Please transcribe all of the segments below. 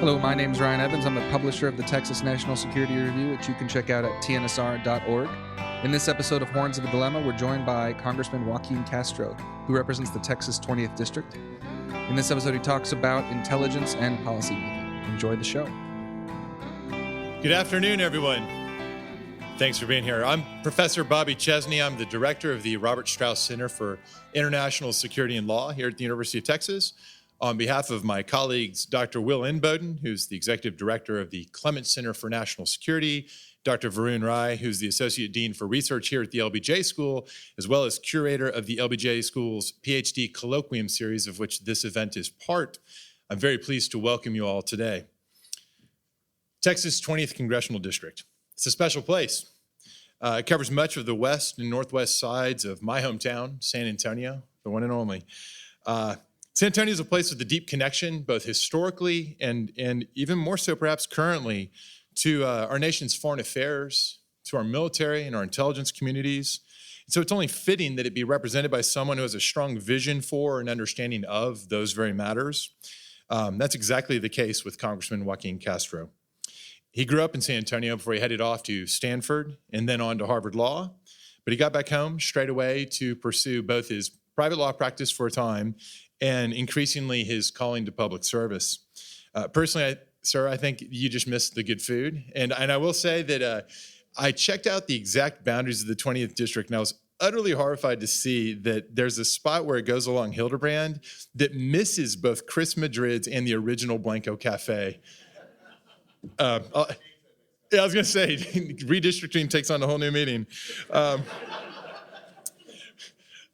Hello, my name is Ryan Evans. I'm the publisher of the Texas National Security Review, which you can check out at tnsr.org. In this episode of Horns of a Dilemma, we're joined by Congressman Joaquin Castro, who represents the Texas 20th District. In this episode, he talks about intelligence and policymaking. Enjoy the show. Good afternoon, everyone. Thanks for being here. I'm Professor Bobby Chesney. I'm the director of the Robert Strauss Center for International Security and Law here at the University of Texas. On behalf of my colleagues, Dr. Will Inboden, who's the executive director of the Clements Center for National Security, Dr. Varun Rai, who's the associate dean for research here at the LBJ School, as well as curator of the LBJ School's PhD colloquium series, of which this event is part. I'm very pleased to welcome you all today. Texas 20th Congressional District. It's a special place. It covers much of the west and northwest sides of my hometown, San Antonio, the one and only. San Antonio is a place with a deep connection, both historically and even more so perhaps currently, to our nation's foreign affairs, to our military and our intelligence communities. And so it's only fitting that it be represented by someone who has a strong vision for and understanding of those very matters. That's exactly the case with Congressman Joaquin Castro. He grew up in San Antonio before he headed off to Stanford and then on to Harvard Law. But he got back home straight away to pursue both his private law practice for a time and increasingly his calling to public service. Personally, sir, I think you just missed the good food. And I will say that I checked out the exact boundaries of the 20th District, and I was utterly horrified to see that there's a spot where it goes along Hildebrand that misses both Chris Madrid's and the original Blanco Cafe. I was going to say, redistricting takes on a whole new meaning.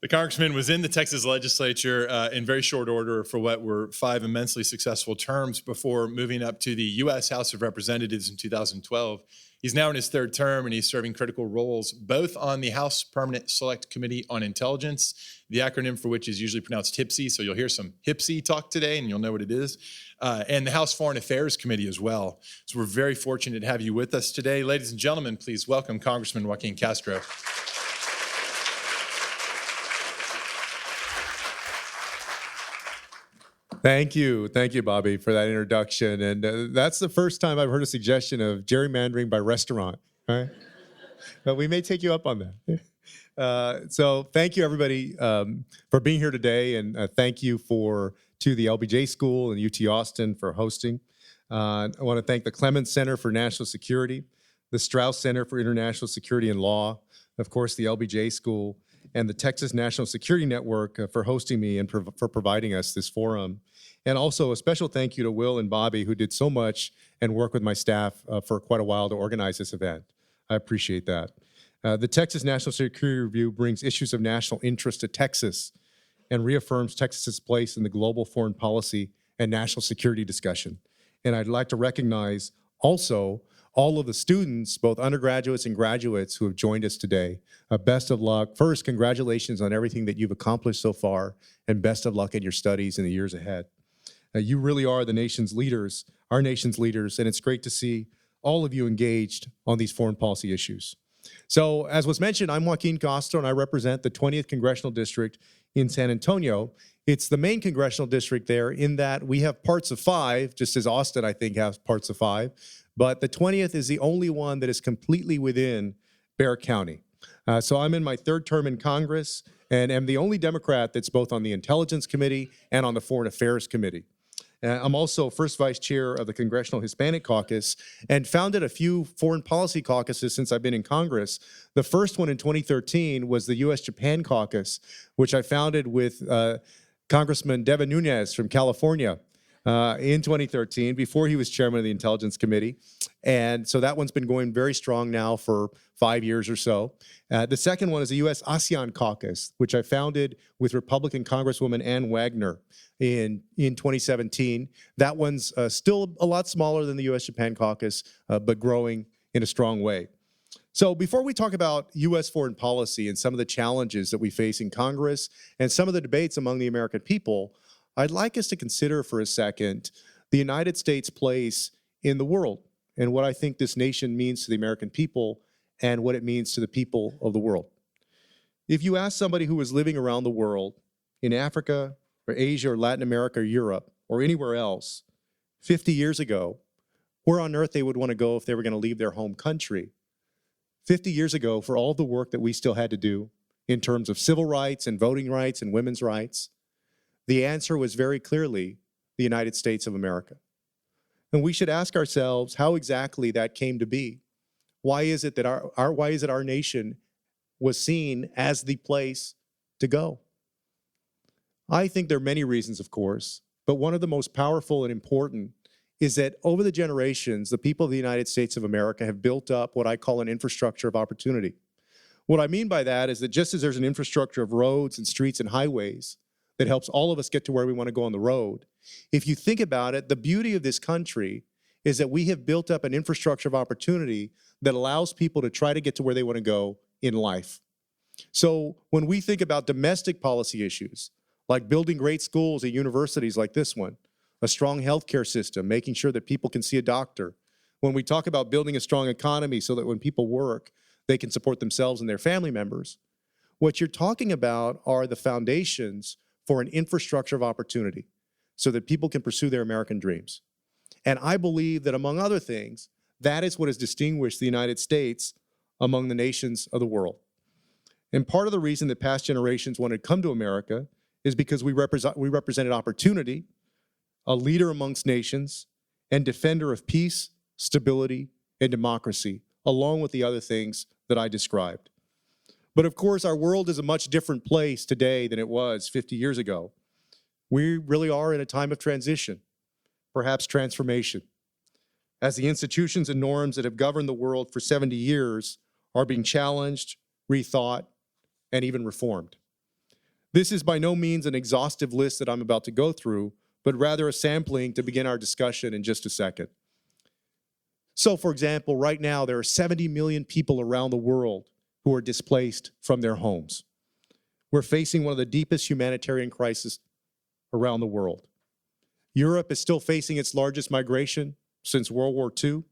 The congressman was in the Texas legislature in very short order for what were 5 immensely successful terms before moving up to the U.S. House of Representatives in 2012. He's now in his 3rd term, and he's serving critical roles both on the House Permanent Select Committee on Intelligence, the acronym for which is usually pronounced HPSI, so you'll hear some HPSI talk today, and you'll know what it is, and the House Foreign Affairs Committee as well. So we're very fortunate to have you with us today. Ladies and gentlemen, please welcome Congressman Joaquin Castro. Thank you, Bobby, for that introduction. And that's the first time I've heard a suggestion of gerrymandering by restaurant, right? But we may take you up on that. So thank you, everybody, for being here today. And thank you to the LBJ School and UT Austin for hosting. I want to thank the Clements Center for National Security, the Strauss Center for International Security and Law, of course, the LBJ School, and the Texas National Security Network for hosting me and for providing us this forum. And also a special thank you to Will and Bobby, who did so much and worked with my staff for quite a while to organize this event. I appreciate that. The Texas National Security Review brings issues of national interest to Texas and reaffirms Texas's place in the global foreign policy and national security discussion. And I'd like to recognize also all of the students, both undergraduates and graduates, who have joined us today. Best of luck. First, congratulations on everything that you've accomplished so far, and best of luck in your studies in the years ahead. You really are the nation's leaders, our nation's leaders, and it's great to see all of you engaged on these foreign policy issues. So, as was mentioned, I'm Joaquin Castro, and I represent the 20th Congressional District in San Antonio. It's the main congressional district there in that we have parts of 5, just as Austin, I think, has parts of 5. But the 20th is the only one that is completely within Bexar County. So I'm in my 3rd term in Congress and am the only Democrat that's both on the Intelligence Committee and on the Foreign Affairs Committee. I'm also first vice chair of the Congressional Hispanic Caucus and founded a few foreign policy caucuses since I've been in Congress. The first one in 2013 was the U.S.-Japan Caucus, which I founded with Congressman Devin Nunes from California. In 2013, before he was chairman of the Intelligence Committee. And so that one's been going very strong now for 5 years or so. The second one is the U.S.-ASEAN Caucus, which I founded with Republican Congresswoman Ann Wagner in 2017. That one's still a lot smaller than the U.S.-Japan Caucus, but growing in a strong way. So before we talk about U.S. foreign policy and some of the challenges that we face in Congress and some of the debates among the American people, I'd like us to consider for a second the United States' place in the world and what I think this nation means to the American people and what it means to the people of the world. If you ask somebody who is living around the world, in Africa or Asia or Latin America or Europe or anywhere else, 50 years ago, where on earth they would want to go if they were going to leave their home country. 50 years ago, for all the work that we still had to do in terms of civil rights and voting rights and women's rights, the answer was very clearly the United States of America. And we should ask ourselves how exactly that came to be. Why is it that our nation was seen as the place to go? I think there are many reasons, of course, but one of the most powerful and important is that over the generations, the people of the United States of America have built up what I call an infrastructure of opportunity. What I mean by that is that just as there's an infrastructure of roads and streets and highways that helps all of us get to where we want to go on the road, if you think about it, the beauty of this country is that we have built up an infrastructure of opportunity that allows people to try to get to where they want to go in life. So when we think about domestic policy issues, like building great schools and universities like this one, a strong healthcare system, making sure that people can see a doctor, when we talk about building a strong economy so that when people work, they can support themselves and their family members, what you're talking about are the foundations for an infrastructure of opportunity so that people can pursue their American dreams. And I believe that, among other things, that is what has distinguished the United States among the nations of the world. And part of the reason that past generations wanted to come to America is because we represented opportunity, a leader amongst nations, and defender of peace, stability, and democracy, along with the other things that I described. But of course, our world is a much different place today than it was 50 years ago. We really are in a time of transition, perhaps transformation, as the institutions and norms that have governed the world for 70 years are being challenged, rethought, and even reformed. This is by no means an exhaustive list that I'm about to go through, but rather a sampling to begin our discussion in just a second. So, for example, right now there are 70 million people around the world who are displaced from their homes. We're facing one of the deepest humanitarian crises around the world. Europe is still facing its largest migration since World War II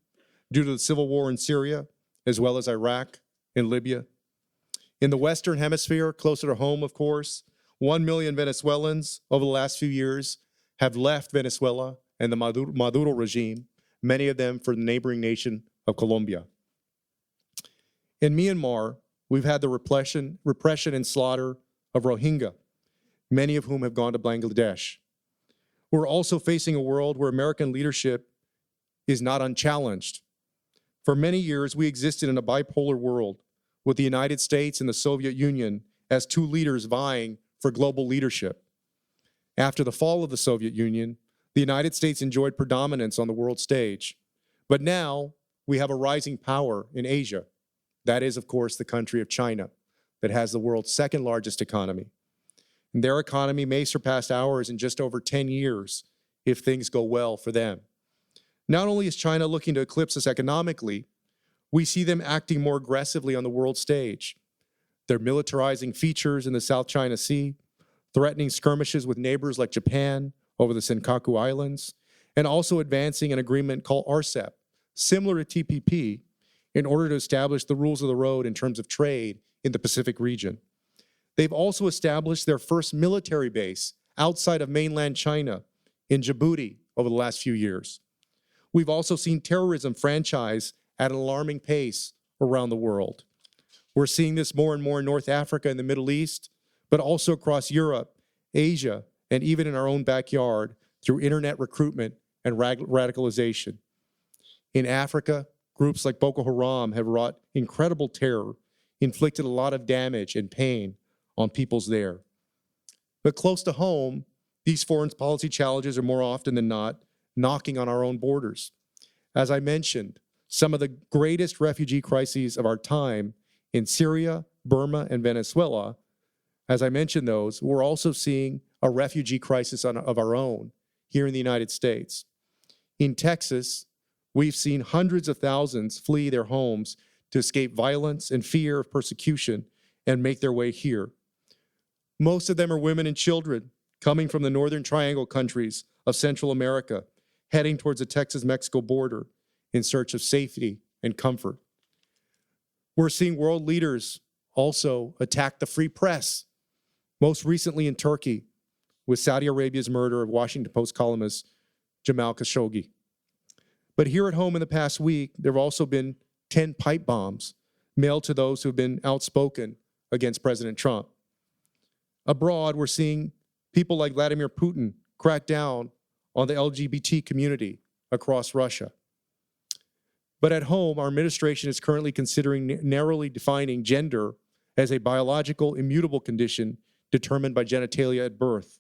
due to the civil war in Syria, as well as Iraq and Libya. In the Western Hemisphere, closer to home, of course, 1 million Venezuelans over the last few years have left Venezuela and the Maduro regime, many of them for the neighboring nation of Colombia. In Myanmar, we've had the repression and slaughter of Rohingya, many of whom have gone to Bangladesh. We're also facing a world where American leadership is not unchallenged. For many years, we existed in a bipolar world with the United States and the Soviet Union as two leaders vying for global leadership. After the fall of the Soviet Union, the United States enjoyed predominance on the world stage. But now we have a rising power in Asia. That is, of course, the country of China that has the world's second largest economy. And their economy may surpass ours in just over 10 years if things go well for them. Not only is China looking to eclipse us economically, we see them acting more aggressively on the world stage. They're militarizing features in the South China Sea, threatening skirmishes with neighbors like Japan over the Senkaku Islands, and also advancing an agreement called RCEP, similar to TPP, in order to establish the rules of the road in terms of trade in the Pacific region. They've also established their first military base outside of mainland China in Djibouti over the last few years. We've also seen terrorism franchise at an alarming pace around the world. We're seeing this more and more in North Africa and the Middle East, but also across Europe, Asia, and even in our own backyard through internet recruitment and radicalization. In Africa, groups like Boko Haram have wrought incredible terror, inflicted a lot of damage and pain on peoples there. But close to home, these foreign policy challenges are more often than not knocking on our own borders. As I mentioned, some of the greatest refugee crises of our time in Syria, Burma, and Venezuela, as I mentioned those, we're also seeing a refugee crisis of our own here in the United States. In Texas, we've seen hundreds of thousands flee their homes to escape violence and fear of persecution and make their way here. Most of them are women and children coming from the Northern Triangle countries of Central America, heading towards the Texas-Mexico border in search of safety and comfort. We're seeing world leaders also attack the free press, most recently in Turkey, with Saudi Arabia's murder of Washington Post columnist Jamal Khashoggi. But here at home in the past week, there have also been 10 pipe bombs mailed to those who have been outspoken against President Trump. Abroad, we're seeing people like Vladimir Putin crack down on the LGBT community across Russia. But at home, our administration is currently considering narrowly defining gender as a biological immutable condition determined by genitalia at birth.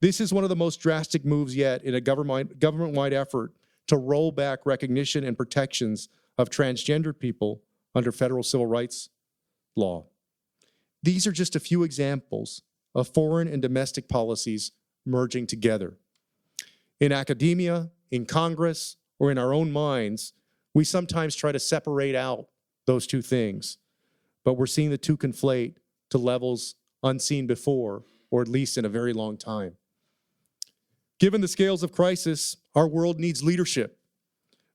This is one of the most drastic moves yet in a government-wide effort to roll back recognition and protections of transgender people under federal civil rights law. These are just a few examples of foreign and domestic policies merging together. In academia, in Congress, or in our own minds, we sometimes try to separate out those two things, but we're seeing the two conflate to levels unseen before, or at least in a very long time. Given the scales of crisis, our world needs leadership,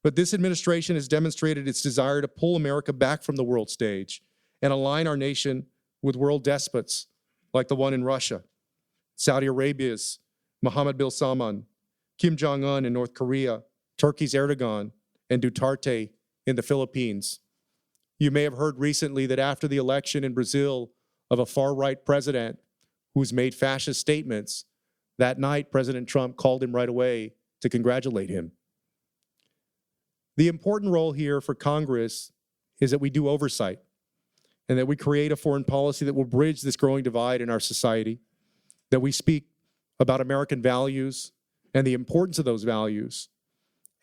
but this administration has demonstrated its desire to pull America back from the world stage and align our nation with world despots like the one in Russia, Saudi Arabia's Mohammed bin Salman, Kim Jong-un in North Korea, Turkey's Erdogan, and Duterte in the Philippines. You may have heard recently that after the election in Brazil of a far-right president who's made fascist statements, that night President Trump called him right away to congratulate him. The important role here for Congress is that we do oversight and that we create a foreign policy that will bridge this growing divide in our society, that we speak about American values and the importance of those values,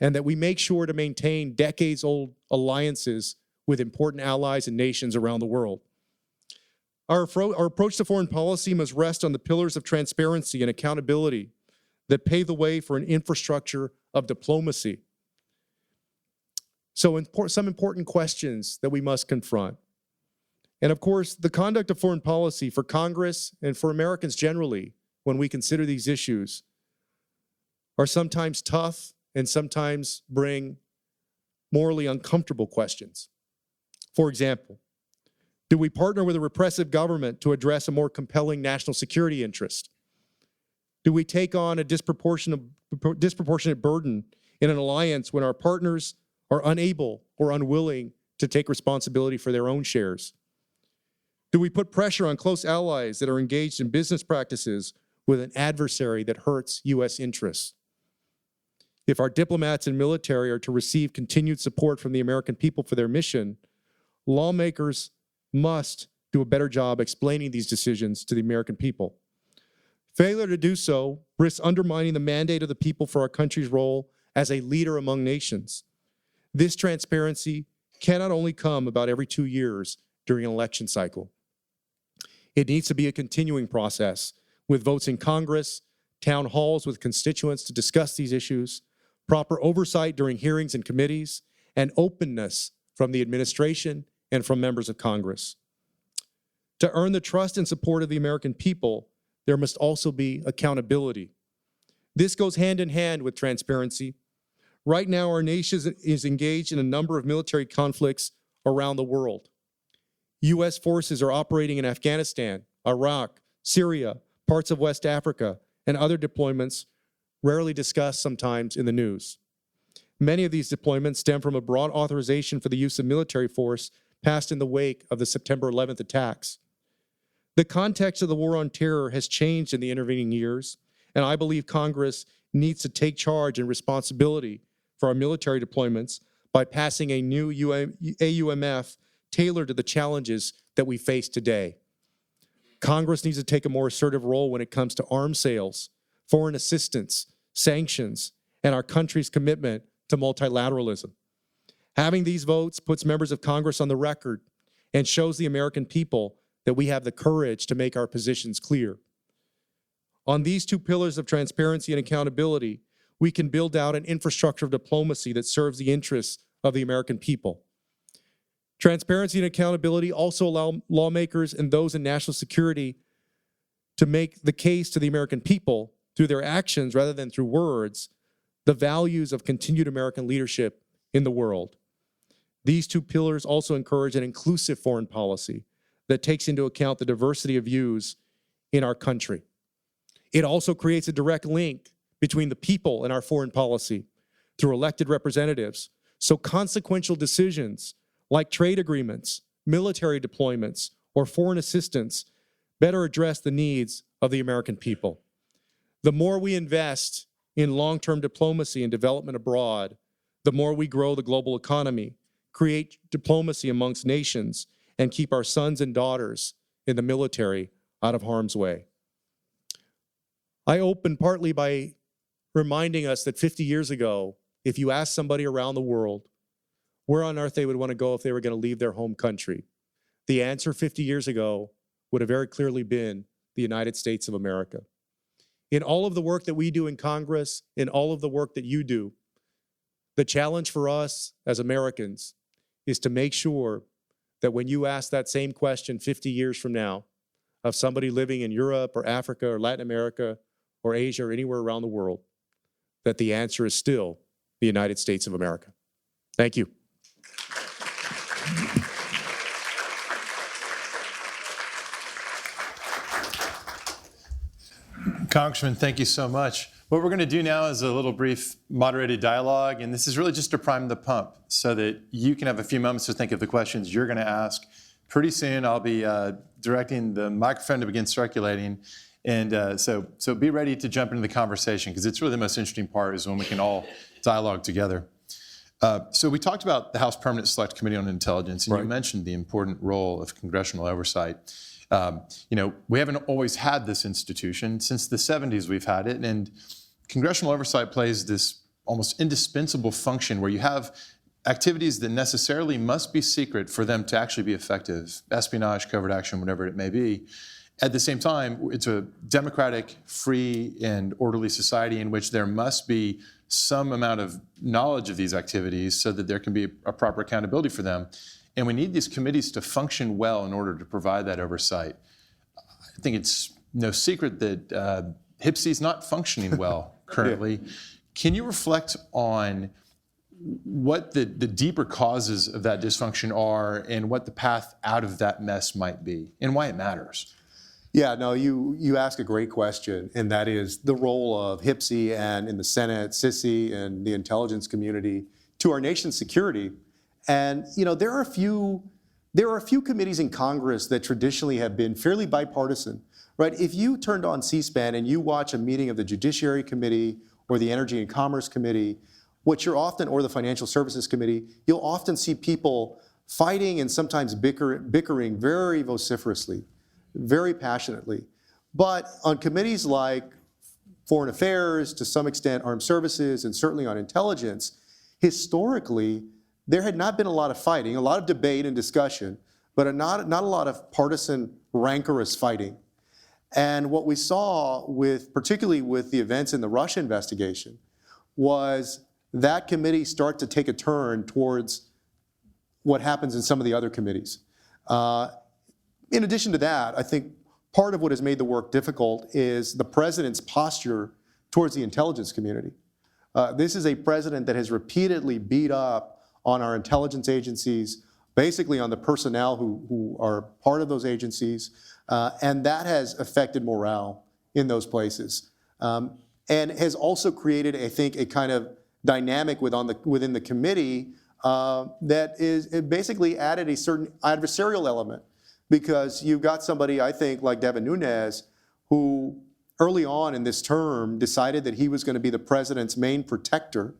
and that we make sure to maintain decades-old alliances with important allies and nations around the world. Our approach to foreign policy must rest on the pillars of transparency and accountability that pave the way for an infrastructure of diplomacy. So some important questions that we must confront. And of course, the conduct of foreign policy for Congress and for Americans generally, when we consider these issues, are sometimes tough and sometimes bring morally uncomfortable questions. For example, do we partner with a repressive government to address a more compelling national security interest? Do we take on a disproportionate burden in an alliance when our partners are unable or unwilling to take responsibility for their own shares? Do we put pressure on close allies that are engaged in business practices with an adversary that hurts U.S. interests? If our diplomats and military are to receive continued support from the American people for their mission, lawmakers must do a better job explaining these decisions to the American people. Failure to do so risks undermining the mandate of the people for our country's role as a leader among nations. This transparency cannot only come about every 2 years during an election cycle. It needs to be a continuing process with votes in Congress, town halls with constituents to discuss these issues, proper oversight during hearings and committees, and openness from the administration and from members of Congress. To earn the trust and support of the American people, there must also be accountability. This goes hand in hand with transparency. Right now, our nation is engaged in a number of military conflicts around the world. U.S. forces are operating in Afghanistan, Iraq, Syria, parts of West Africa, and other deployments rarely discussed sometimes in the news. Many of these deployments stem from a broad authorization for the use of military force passed in the wake of the September 11th attacks. The context of the war on terror has changed in the intervening years, and I believe Congress needs to take charge and responsibility for our military deployments by passing a new AUMF tailored to the challenges that we face today. Congress needs to take a more assertive role when it comes to arms sales, foreign assistance, sanctions, and our country's commitment to multilateralism. Having these votes puts members of Congress on the record and shows the American people that we have the courage to make our positions clear. On these two pillars of transparency and accountability, we can build out an infrastructure of diplomacy that serves the interests of the American people. Transparency and accountability also allow lawmakers and those in national security to make the case to the American people through their actions rather than through words, the values of continued American leadership in the world. These two pillars also encourage an inclusive foreign policy that takes into account the diversity of views in our country. It also creates a direct link between the people and our foreign policy through elected representatives. So consequential decisions like trade agreements, military deployments, or foreign assistance better address the needs of the American people. The more we invest in long-term diplomacy and development abroad, the more we grow the global economy, create diplomacy amongst nations, and keep our sons and daughters in the military out of harm's way. I open partly by reminding us that 50 years ago, if you asked somebody around the world where on earth they would want to go if they were going to leave their home country, the answer 50 years ago would have very clearly been the United States of America. In all of the work that we do in Congress, in all of the work that you do, the challenge for us as Americans is to make sure that when you ask that same question 50 years from now of somebody living in Europe or Africa or Latin America or Asia or anywhere around the world, that the answer is still the United States of America. Thank you. Congressman, thank you so much. What we're going to do now is a little brief moderated dialogue, and this is really just to prime the pump so that you can have a few moments to think of the questions you're going to ask. Pretty soon I'll be directing the microphone to begin circulating, and so be ready to jump into the conversation, because it's really the most interesting part is when we can all dialogue together. So we talked about the House Permanent Select Committee on Intelligence, and Right. You mentioned the important role of congressional oversight. We haven't always had this institution. Since the 70s we've had it, and congressional oversight plays this almost indispensable function where you have activities that necessarily must be secret for them to actually be effective, espionage, covert action, whatever it may be. At the same time, it's a democratic, free, and orderly society in which there must be some amount of knowledge of these activities so that there can be a proper accountability for them. And we need these committees to function well in order to provide that oversight. I think it's no secret that HPSI is not functioning well currently. Yeah. Can you reflect on what the deeper causes of that dysfunction are and what the path out of that mess might be and why it matters? Yeah, no, you ask a great question, and that is the role of HPSI and in the Senate, CISI, and the intelligence community to our nation's security. And there are a few committees in Congress that traditionally have been fairly bipartisan, right? If you turned on C-SPAN and you watch a meeting of the Judiciary Committee or the Energy and Commerce Committee, or the Financial Services Committee, you'll often see people fighting and sometimes bickering very vociferously, very passionately. But on committees like Foreign Affairs, to some extent Armed Services, and certainly on intelligence, historically, there had not been a lot of fighting, a lot of debate and discussion, but not a lot of partisan, rancorous fighting. And what we saw particularly with the events in the Russia investigation, was that committee start to take a turn towards what happens in some of the other committees. In addition to that, I think part of what has made the work difficult is the president's posture towards the intelligence community. This is a president that has repeatedly beat up on our intelligence agencies, basically on the personnel who are part of those agencies, and that has affected morale in those places. And has also created, I think, a kind of dynamic within the committee it basically added a certain adversarial element, because you've got somebody, I think, like Devin Nunes, who early on in this term decided that he was going to be the president's main protector.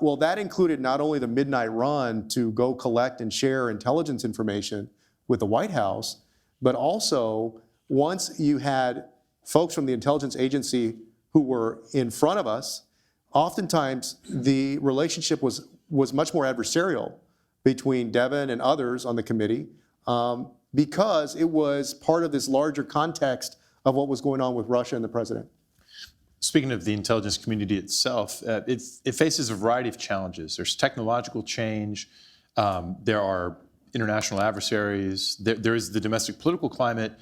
Well, that included not only the midnight run to go collect and share intelligence information with the White House, but also once you had folks from the intelligence agency who were in front of us, oftentimes the relationship was much more adversarial between Devin and others on the committee, because it was part of this larger context of what was going on with Russia and the president. Speaking of the intelligence community itself, it faces a variety of challenges. There's technological change, there are international adversaries, there is the domestic political climate.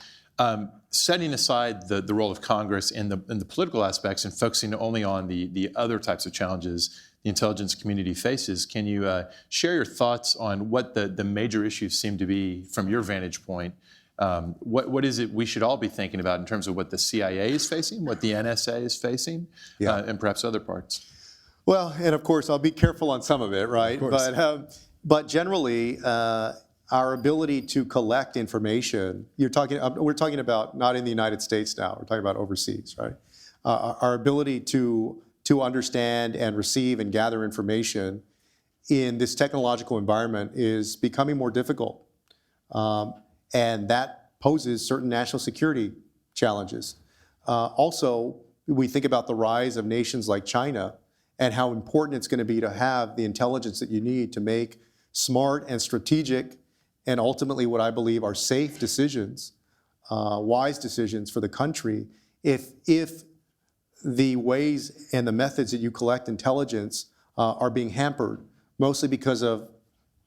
Setting aside the role of Congress and the political aspects and focusing only on the other types of challenges the intelligence community faces, can you share your thoughts on what the major issues seem to be from your vantage point What is it we should all be thinking about in terms of what the CIA is facing, what the NSA is facing, and perhaps other parts? Well, and of course, I'll be careful on some of it, right? But generally, our ability to collect information, we're talking about not in the United States now, we're talking about overseas, right? Our ability to understand and receive and gather information in this technological environment is becoming more difficult. And that poses certain national security challenges. Also, we think about the rise of nations like China and how important it's going to be to have the intelligence that you need to make smart and strategic and ultimately what I believe are safe decisions, wise decisions for the country, if the ways and the methods that you collect intelligence are being hampered, mostly because of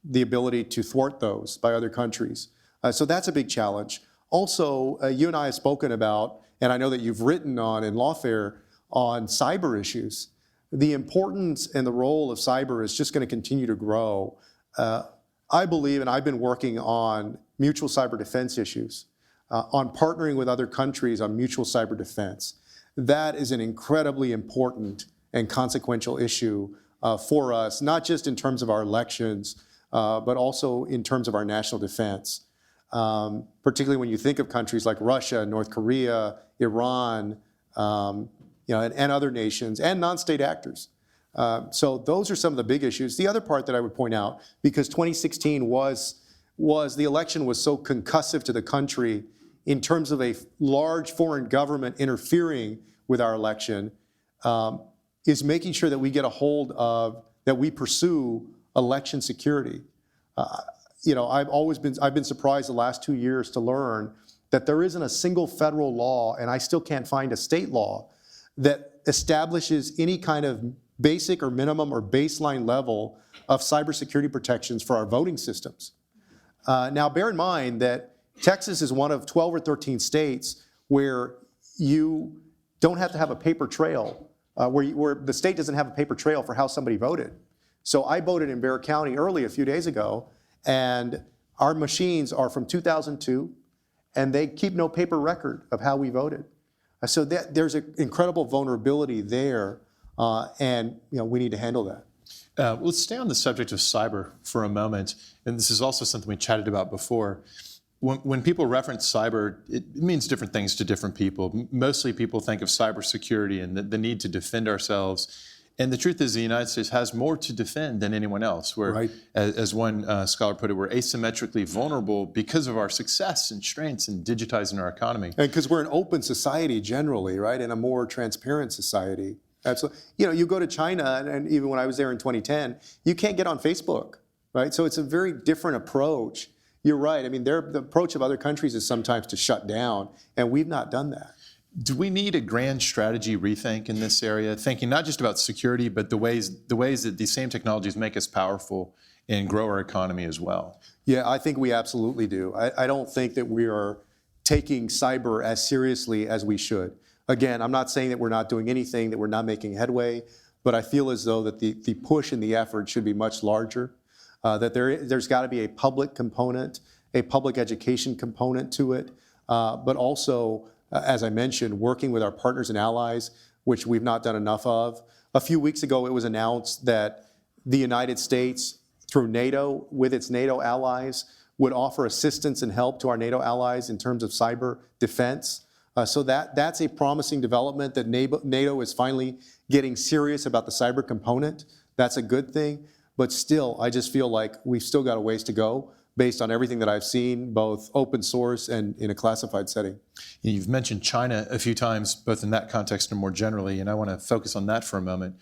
the ability to thwart those by other countries. So that's a big challenge. Also, you and I have spoken about, and I know that you've written on in Lawfare, on cyber issues. The importance and the role of cyber is just going to continue to grow. I believe, and I've been working on mutual cyber defense issues, on partnering with other countries on mutual cyber defense. That is an incredibly important and consequential issue for us, not just in terms of our elections, but also in terms of our national defense. Particularly when you think of countries like Russia, North Korea, Iran, and other nations, and non-state actors. So those are some of the big issues. The other part that I would point out, because 2016 was the election was so concussive to the country in terms of a large foreign government interfering with our election, is making sure that we get a hold of, that we pursue election security. I've been surprised the last 2 years to learn that there isn't a single federal law, and I still can't find a state law, that establishes any kind of basic or minimum or baseline level of cybersecurity protections for our voting systems. Now, bear in mind that Texas is one of 12 or 13 states where you don't have to have a paper trail, where the state doesn't have a paper trail for how somebody voted. So I voted in Bexar County early a few days ago, and our machines are from 2002, and they keep no paper record of how we voted. So there's an incredible vulnerability there, and we need to handle that. Let's stay on the subject of cyber for a moment, and this is also something we chatted about before. When people reference cyber, it means different things to different people. Mostly people think of cybersecurity and the need to defend ourselves. And the truth is the United States has more to defend than anyone else. We're, as one scholar put it, we're asymmetrically vulnerable because of our success and strengths in digitizing our economy. And because we're an open society generally, right, and a more transparent society. Absolutely. You go to China, and even when I was there in 2010, you can't get on Facebook, right? So it's a very different approach. You're right. I mean, the approach of other countries is sometimes to shut down, and we've not done that. Do we need a grand strategy rethink in this area, thinking not just about security, but the ways that these same technologies make us powerful and grow our economy as well? Yeah, I think we absolutely do. I don't think that we are taking cyber as seriously as we should. Again, I'm not saying that we're not doing anything, that we're not making headway, but I feel as though that the push and the effort should be much larger, that there's got to be a public component, a public education component to it, but also, as I mentioned, working with our partners and allies, which we've not done enough of. A few weeks ago, it was announced that the United States, through NATO, with its NATO allies, would offer assistance and help to our NATO allies in terms of cyber defense. So that's a promising development, that NATO is finally getting serious about the cyber component. That's a good thing. But still, I just feel like we've still got a ways to go based on everything that I've seen, both open source and in a classified setting. You've mentioned China a few times, both in that context and more generally, and I want to focus on that for a moment.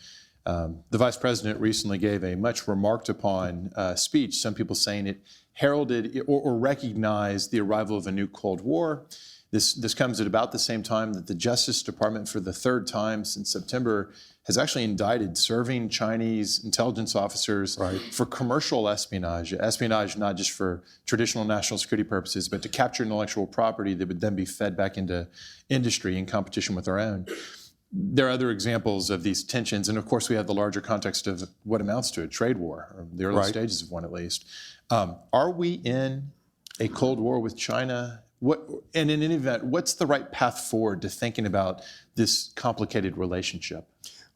The Vice President recently gave a much remarked upon speech, some people saying it heralded or recognized the arrival of a new Cold War. This comes at about the same time that the Justice Department, for the third time since September, has actually indicted serving Chinese intelligence officers for commercial espionage. Espionage not just for traditional national security purposes, but to capture intellectual property that would then be fed back into industry in competition with our own. There are other examples of these tensions, and of course we have the larger context of what amounts to a trade war, or the early stages of one at least. Are we in a Cold War with China? And in any event, what's the right path forward to thinking about this complicated relationship?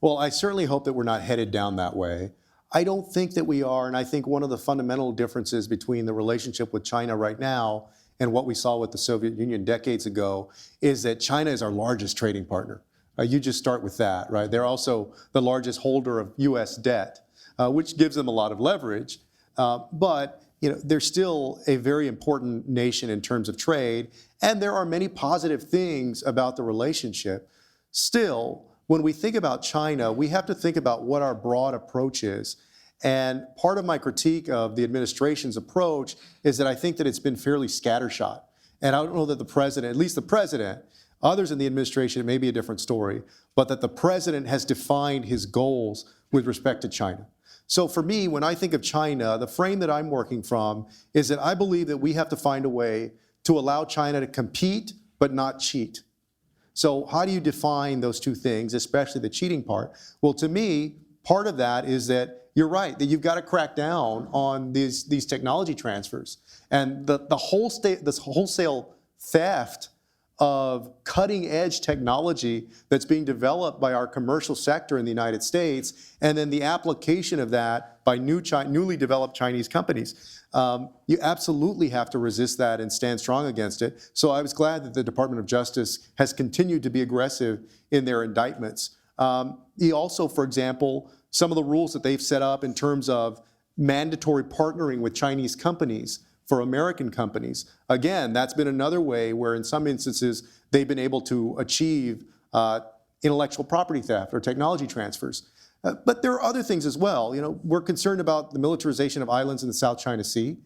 Well, I certainly hope that we're not headed down that way. I don't think that we are, and I think one of the fundamental differences between the relationship with China right now and what we saw with the Soviet Union decades ago is that China is our largest trading partner. You just start with that, right? They're also the largest holder of U.S. debt, which gives them a lot of leverage. But they're still a very important nation in terms of trade, and there are many positive things about the relationship. Still, when we think about China, we have to think about what our broad approach is. And part of my critique of the administration's approach is that I think that it's been fairly scattershot. And I don't know that the president, at least the president, others in the administration, it may be a different story, but that the president has defined his goals with respect to China. So for me, when I think of China, the frame that I'm working from is that I believe that we have to find a way to allow China to compete but not cheat. So how do you define those two things, especially the cheating part? Well, to me, part of that is that you're right, that you've got to crack down on these technology transfers. And this wholesale theft of cutting-edge technology that's being developed by our commercial sector in the United States, and then the application of that by newly developed Chinese companies. You absolutely have to resist that and stand strong against it. So I was glad that the Department of Justice has continued to be aggressive in their indictments. He also, for example, some of the rules that they've set up in terms of mandatory partnering with Chinese companies for American companies. Again, that's been another way where in some instances they've been able to achieve intellectual property theft or technology transfers. But there are other things as well. We're concerned about the militarization of islands in the South China Sea.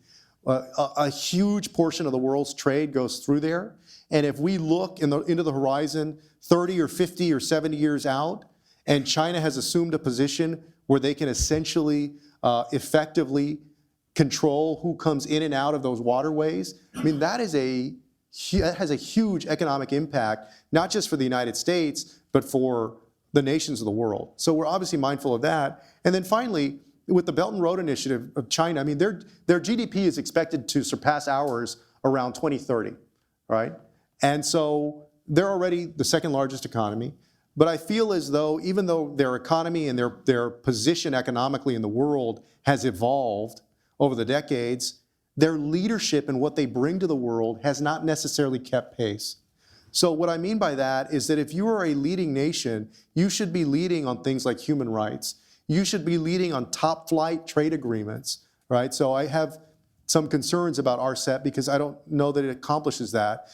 A huge portion of the world's trade goes through there. And if we look into the horizon 30 or 50 or 70 years out, and China has assumed a position where they can essentially effectively control who comes in and out of those waterways, I mean, that has a huge economic impact, not just for the United States, but for the nations of the world. So we're obviously mindful of that. And then finally, with the Belt and Road Initiative of China, I mean, their GDP is expected to surpass ours around 2030, right? And so they're already the second largest economy. But I feel as though, even though their economy and their position economically in the world has evolved over the decades, their leadership and what they bring to the world has not necessarily kept pace. So what I mean by that is that if you are a leading nation, you should be leading on things like human rights. You should be leading on top flight trade agreements, right? So I have some concerns about RCEP because I don't know that it accomplishes that.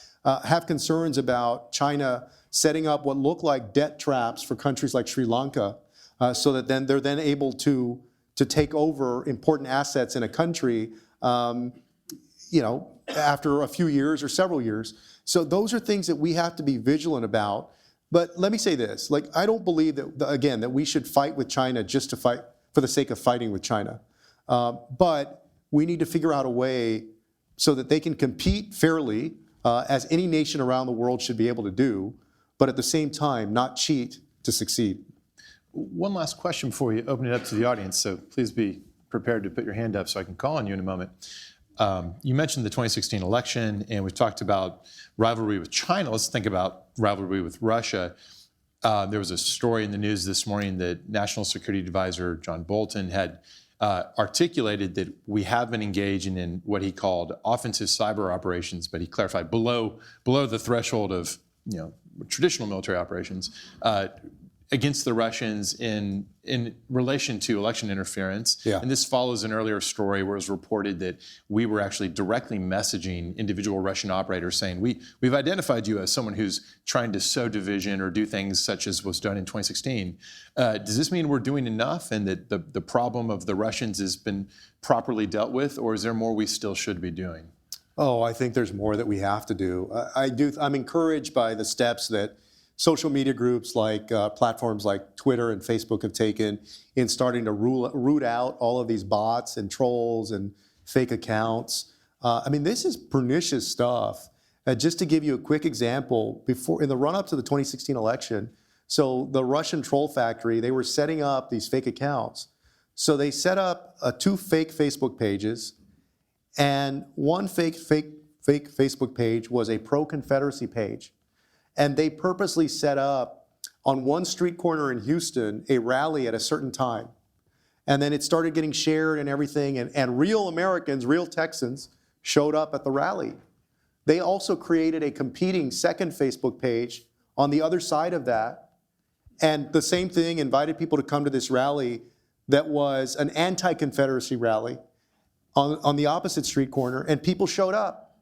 Have concerns about China setting up what look like debt traps for countries like Sri Lanka, so that then they're able to take over important assets in a country, after a few years or several years. So those are things that we have to be vigilant about. But let me say this, I don't believe that we should fight with China just to fight for the sake of fighting with China. But we need to figure out a way so that they can compete fairly, as any nation around the world should be able to do, but at the same time, not cheat to succeed. One last question before we open it up to the audience, so please be prepared to put your hand up so I can call on you in a moment. You mentioned the 2016 election, and we've talked about rivalry with China. Let's think about rivalry with Russia. There was a story in the news this morning that National Security Advisor John Bolton had articulated that we have been engaging in what he called offensive cyber operations, but he clarified below the threshold of traditional military operations against the Russians in relation to election interference. Yeah. And this follows an earlier story where it was reported that we were actually directly messaging individual Russian operators saying, we've identified you as someone who's trying to sow division or do things such as was done in 2016. Does this mean we're doing enough and that the problem of the Russians has been properly dealt with, or is there more we still should be doing? Oh, I think there's more that we have to do. I'm encouraged by the steps that social media groups like platforms like Twitter and Facebook have taken in starting to root out all of these bots and trolls and fake accounts. This is pernicious stuff. Just to give you a quick example, in the run-up to the 2016 election, so the Russian troll factory, they were setting up these fake accounts. So they set up 2 fake Facebook pages and one fake fake Facebook page was a pro-Confederacy page. And they purposely set up on one street corner in Houston a rally at a certain time. And then it started getting shared and everything, and real Americans, real Texans, showed up at the rally. They also created a competing second Facebook page on the other side of that, and the same thing, invited people to come to this rally that was an anti-Confederacy rally on the opposite street corner, and people showed up.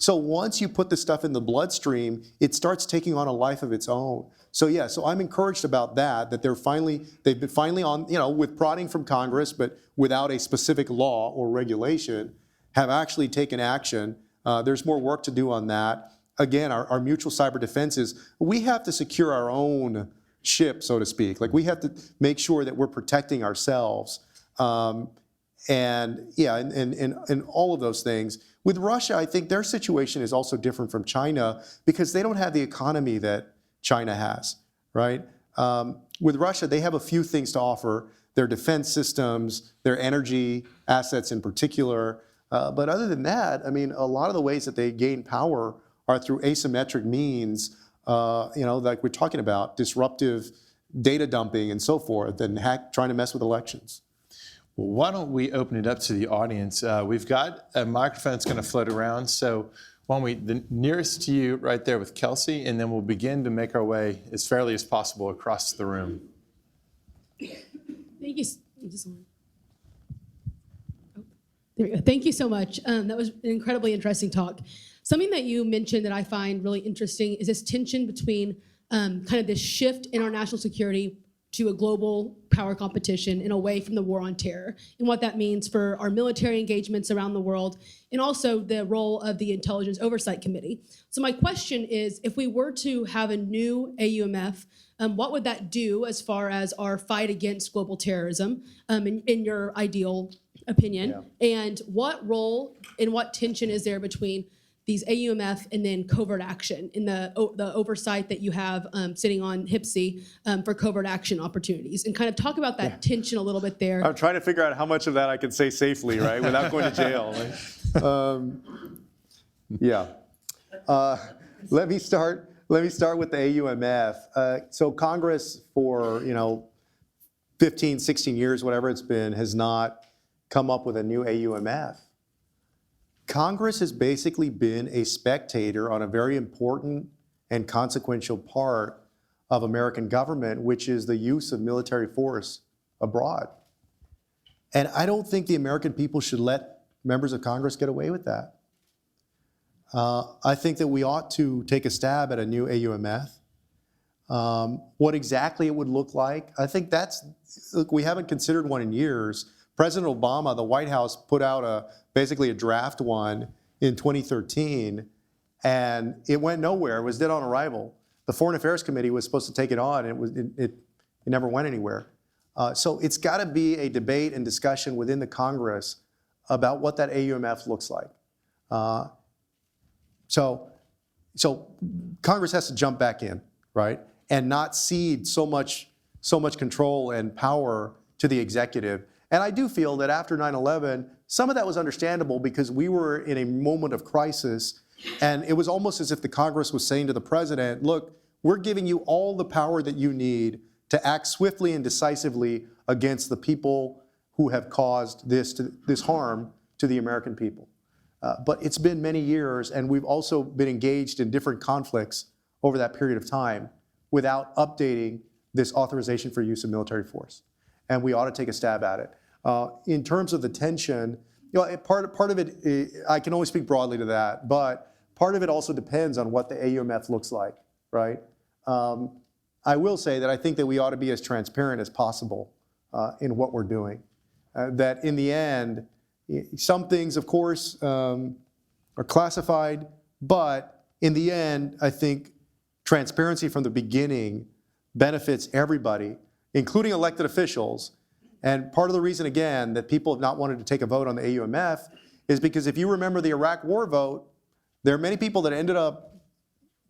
So once you put this stuff in the bloodstream, it starts taking on a life of its own. So I'm encouraged about that they've been finally on, with prodding from Congress, but without a specific law or regulation, have actually taken action. There's more work to do on that. Again, our mutual cyber defense is, we have to secure our own ship, so to speak. Like, we have to make sure that we're protecting ourselves. And all of those things. With Russia, I think their situation is also different from China because they don't have the economy that China has, right? With Russia, they have a few things to offer: their defense systems, their energy assets in particular. But other than that, I mean, a lot of the ways that they gain power are through asymmetric means, like we're talking about, disruptive data dumping and so forth, and trying to mess with elections. Well, why don't we open it up to the audience? We've got a microphone that's going to float around. So the nearest to you right there with Kelsey, and then we'll begin to make our way as fairly as possible across the room. Thank you. There we go. Thank you so much. That was an incredibly interesting talk. Something that you mentioned that I find really interesting is this tension between kind of this shift in our national security to a global power competition and away from the war on terror, and what that means for our military engagements around the world, and also the role of the Intelligence Oversight Committee. So my question is, if we were to have a new AUMF, what would that do as far as our fight against global terrorism, in your ideal opinion? Yeah. And what role and what tension is there between these AUMF and then covert action in the oversight that you have sitting on HPSI for covert action opportunities? And kind of talk about that tension a little bit there. I'm trying to figure out how much of that I can say safely, right, without going to jail. Let me start with the AUMF. So Congress for 15, 16 years, whatever it's been, has not come up with a new AUMF. Congress has basically been a spectator on a very important and consequential part of American government, which is the use of military force abroad. And I don't think the American people should let members of Congress get away with that. I think that we ought to take a stab at a new AUMF. What exactly it would look like, I think look, we haven't considered one in years. President Obama, the White House, put out basically a draft one in 2013, and it went nowhere. It was dead on arrival. The Foreign Affairs Committee was supposed to take it on, and it never went anywhere. So it's got to be a debate and discussion within the Congress about what that AUMF looks like. So Congress has to jump back in, right, and not cede so much control and power to the executive. And I do feel that after 9/11, some of that was understandable because we were in a moment of crisis, and it was almost as if the Congress was saying to the president, look, we're giving you all the power that you need to act swiftly and decisively against the people who have caused this harm to the American people. But it's been many years, and we've also been engaged in different conflicts over that period of time without updating this authorization for use of military force. And we ought to take a stab at it. In terms of the tension, part of it, I can only speak broadly to that, but part of it also depends on what the AUMF looks like, right? I will say that I think that we ought to be as transparent as possible in what we're doing. That in the end, some things, of course, are classified, but in the end, I think transparency from the beginning benefits everybody, including elected officials. And part of the reason, again, that people have not wanted to take a vote on the AUMF is because if you remember the Iraq War vote, there are many people that ended up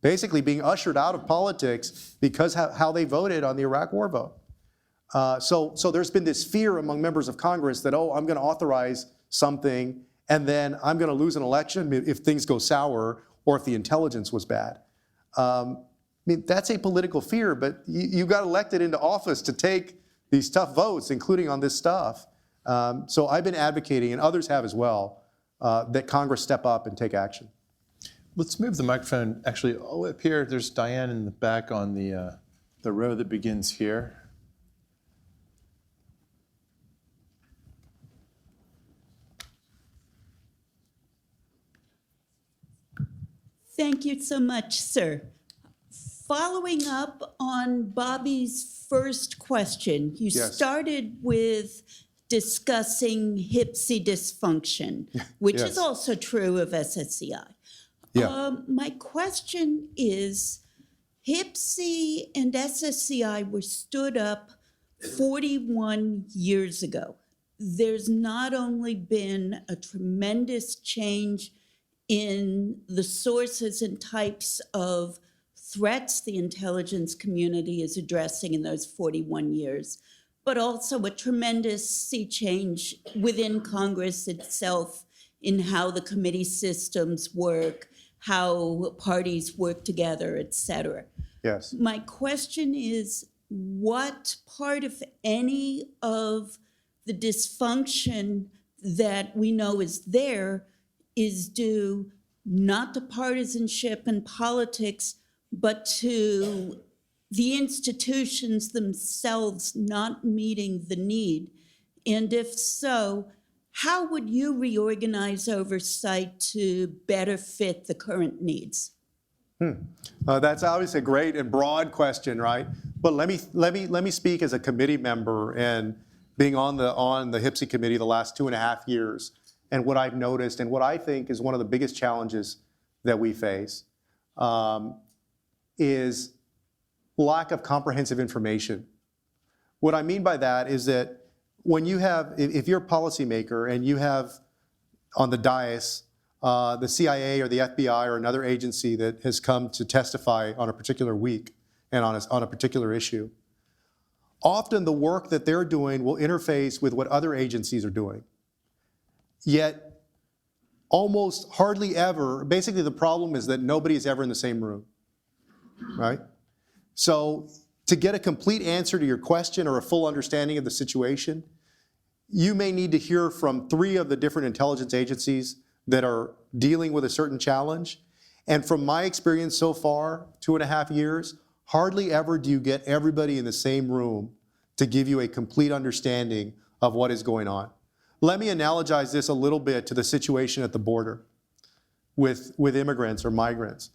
basically being ushered out of politics because how they voted on the Iraq War vote. So there's been this fear among members of Congress that, I'm going to authorize something, and then I'm going to lose an election if things go sour or if the intelligence was bad. I mean, that's a political fear, but you got elected into office to take these tough votes, including on this stuff. So I've been advocating, and others have as well, that Congress step up and take action. Let's move the microphone actually all the way up here. There's Diane in the back on the row that begins here. Thank you so much, sir. Following up on Bobby's first question, you Yes. started with discussing HPSI dysfunction, which Yes. is also true of SSCI. Yeah. My question is, HPSI and SSCI were stood up 41 years ago. There's not only been a tremendous change in the sources and types of threats the intelligence community is addressing in those 41 years, but also a tremendous sea change within Congress itself in how the committee systems work, how parties work together, et cetera. Yes. My question is, what part, if any, of the dysfunction that we know is there is due not to partisanship and politics, but to the institutions themselves not meeting the need? And if so, how would you reorganize oversight to better fit the current needs? That's obviously a great and broad question, right? But let me speak as a committee member and being on the HPSI committee the last 2.5 years, and what I've noticed and what I think is one of the biggest challenges that we face is lack of comprehensive information. What I mean by that is that when you have, if you're a policymaker and you have on the dais the CIA or the FBI or another agency that has come to testify on a particular week and on a particular issue, often the work that they're doing will interface with what other agencies are doing. Yet, almost hardly ever, basically the problem is that nobody is ever in the same room, right? So to get a complete answer to your question or a full understanding of the situation, you may need to hear from 3 of the different intelligence agencies that are dealing with a certain challenge. And from my experience so far, 2.5 years, hardly ever do you get everybody in the same room to give you a complete understanding of what is going on. Let me analogize this a little bit to the situation at the border with immigrants or migrants.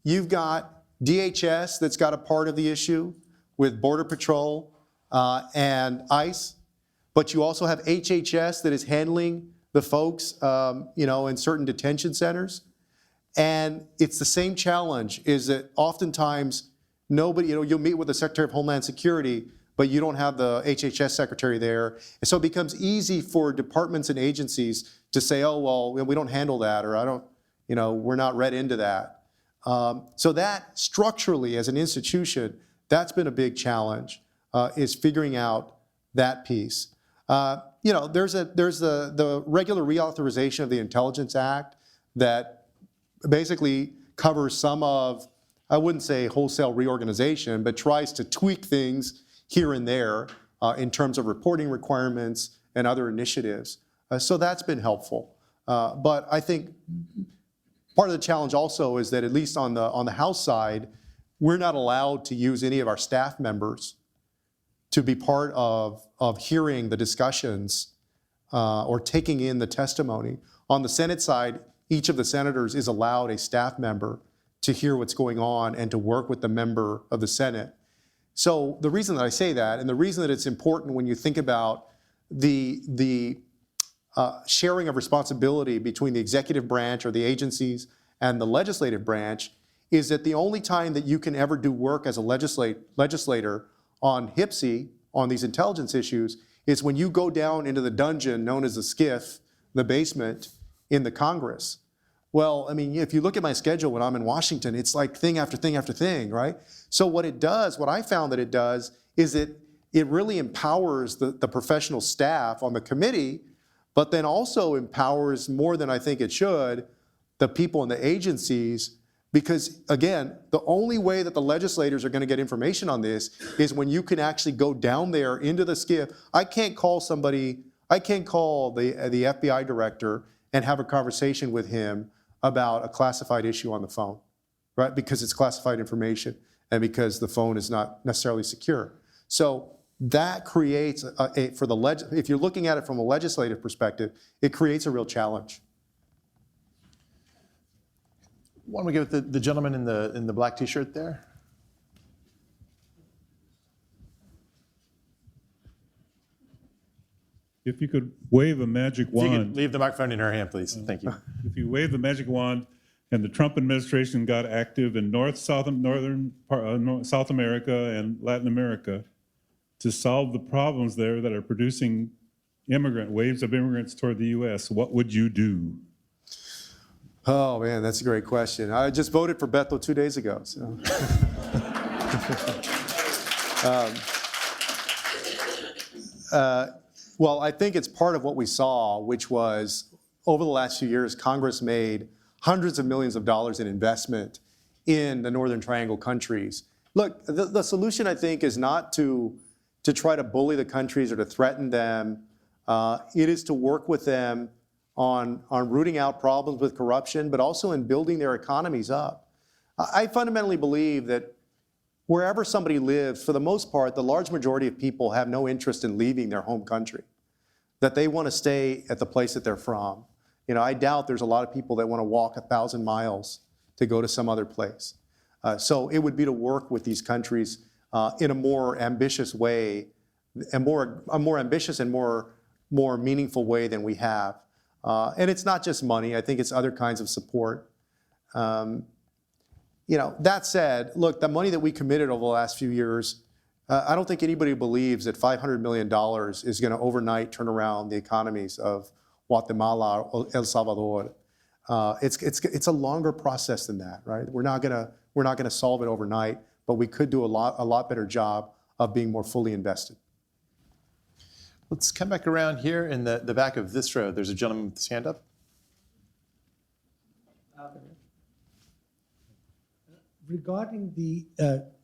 You've got DHS that's got a part of the issue with Border Patrol and ICE, but you also have HHS that is handling the folks in certain detention centers. And it's the same challenge, is that oftentimes nobody, you'll meet with the Secretary of Homeland Security, but you don't have the HHS secretary there. And so it becomes easy for departments and agencies to say, oh, well, we don't handle that, or we're not read into that. So that structurally as an institution, that's been a big challenge, is figuring out that piece. There's the regular reauthorization of the Intelligence Act that basically covers some of, I wouldn't say wholesale reorganization, but tries to tweak things here and there in terms of reporting requirements and other initiatives. So that's been helpful. But I think part of the challenge also is that at least on the House side, we're not allowed to use any of our staff members to be part of hearing the discussions or taking in the testimony. On the Senate side, each of the senators is allowed a staff member to hear what's going on and to work with the member of the Senate. So the reason that I say that, and the reason that it's important when you think about the sharing of responsibility between the executive branch or the agencies and the legislative branch, is that the only time that you can ever do work as a legislator on HPSI, on these intelligence issues, is when you go down into the dungeon known as the SCIF, the basement in the Congress. Well, I mean, if you look at my schedule when I'm in Washington, it's like thing after thing after thing, right? So what I found that it does, is it really empowers the professional staff on the committee, but then also empowers more than I think it should the people in the agencies, because again, the only way that the legislators are going to get information on this is when you can actually go down there into the SCIF. I can't call the FBI director and have a conversation with him about a classified issue on the phone, right? Because it's classified information and because the phone is not necessarily secure. So that creates, if you're looking at it from a legislative perspective, it creates a real challenge. Why don't we go with the gentleman in the black T-shirt there? If you could wave a magic If you could wand, leave the microphone in her hand, please. Thank you. if you wave the magic wand and the Trump administration got active in South America and Latin America to solve the problems there that are producing waves of immigrants toward the U.S., what would you do? Oh man, that's a great question. I just voted for Beto 2 days ago. So. Well, I think it's part of what we saw, which was over the last few years, Congress made hundreds of millions of dollars in investment in the Northern Triangle countries. Look, the solution, I think, is not to try to bully the countries or to threaten them. It is to work with them on rooting out problems with corruption, but also in building their economies up. I fundamentally believe that wherever somebody lives, for the most part, the large majority of people have no interest in leaving their home country, that they want to stay at the place that they're from. You know, I doubt there's a lot of people that want to walk 1,000 miles to go to some other place. So it would be to work with these countries in a more ambitious way, a more ambitious and more meaningful way than we have. And it's not just money. I think it's other kinds of support. You know, that said, look, the money that we committed over the last few years, I don't think anybody believes that $500 million is going to overnight turn around the economies of Guatemala or El Salvador. It's a longer process than that, right? We're not going to solve it overnight, but we could do a lot better job of being more fully invested. Let's come back around here in the back of this row. There's a gentleman with his hand up. Regarding the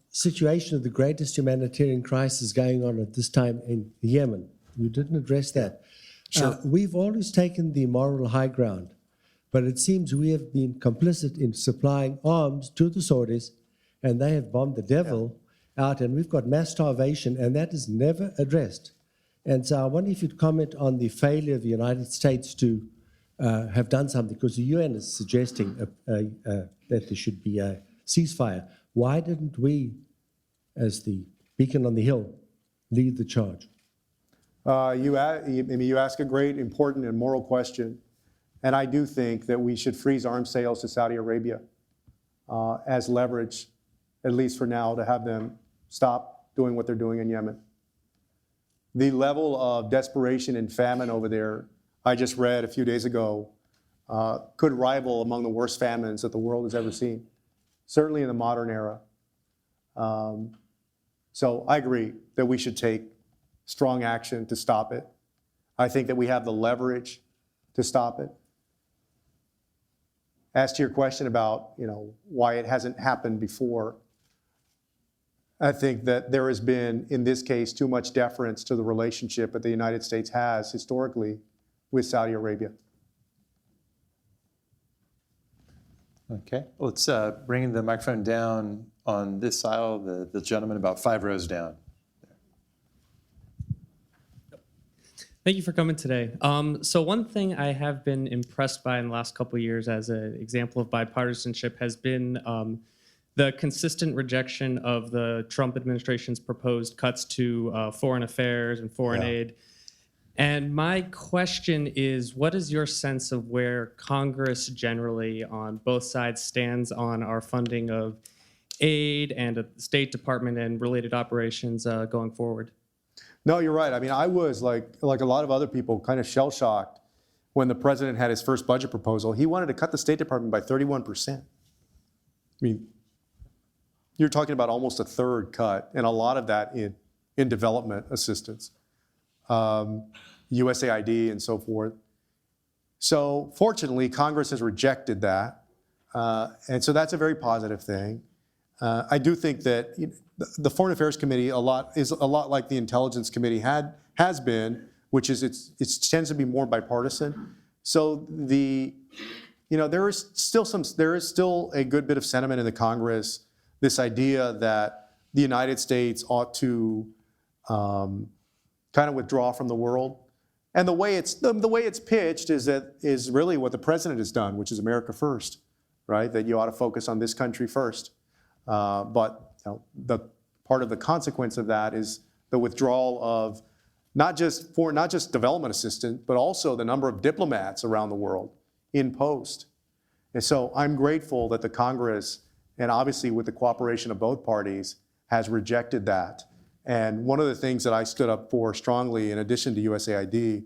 situation of the greatest humanitarian crisis going on at this time in Yemen, you didn't address that. Sure. We've always taken the moral high ground, but it seems we have been complicit in supplying arms to the Saudis, and they have bombed the devil out, and we've got mass starvation, and that is never addressed. And so I wonder if you'd comment on the failure of the United States to have done something, because the UN is suggesting that there should be a ceasefire. Why didn't we, as the beacon on the hill, lead the charge? You ask a great, important, and moral question. And I do think that we should freeze arms sales to Saudi Arabia as leverage, at least for now, to have them stop doing what they're doing in Yemen. The level of desperation and famine over there, I just read a few days ago, could rival among the worst famines that the world has ever seen, certainly in the modern era. So I agree that we should take strong action to stop it. I think that we have the leverage to stop it. As to your question about, why it hasn't happened before, I think that there has been, in this case, too much deference to the relationship that the United States has historically with Saudi Arabia. Okay, let's bring the microphone down on this aisle, the gentleman about 5 rows down. Thank you for coming today. So one thing I have been impressed by in the last couple of years as an example of bipartisanship has been the consistent rejection of the Trump administration's proposed cuts to foreign affairs and foreign aid. And my question is, what is your sense of where Congress generally on both sides stands on our funding of aid and the State Department and related operations going forward? No, you're right. I mean, I was, like a lot of other people, kind of shell-shocked when the president had his first budget proposal. He wanted to cut the State Department by 31%. I mean, you're talking about almost a third cut, and a lot of that in development assistance. USAID and so forth. So fortunately, Congress has rejected that. And so that's a very positive thing. I do think that the Foreign Affairs Committee is a lot like the Intelligence Committee has been, which is it tends to be more bipartisan. So there is still a good bit of sentiment in the Congress, this idea that the United States ought to kind of withdraw from the world. And the way it's pitched is really what the president has done, which is America first, right? That you ought to focus on this country first. But the part of the consequence of that is the withdrawal of not just development assistance, but also the number of diplomats around the world in post. And so I'm grateful that the Congress, and obviously with the cooperation of both parties, has rejected that. And one of the things that I stood up for strongly, in addition to USAID,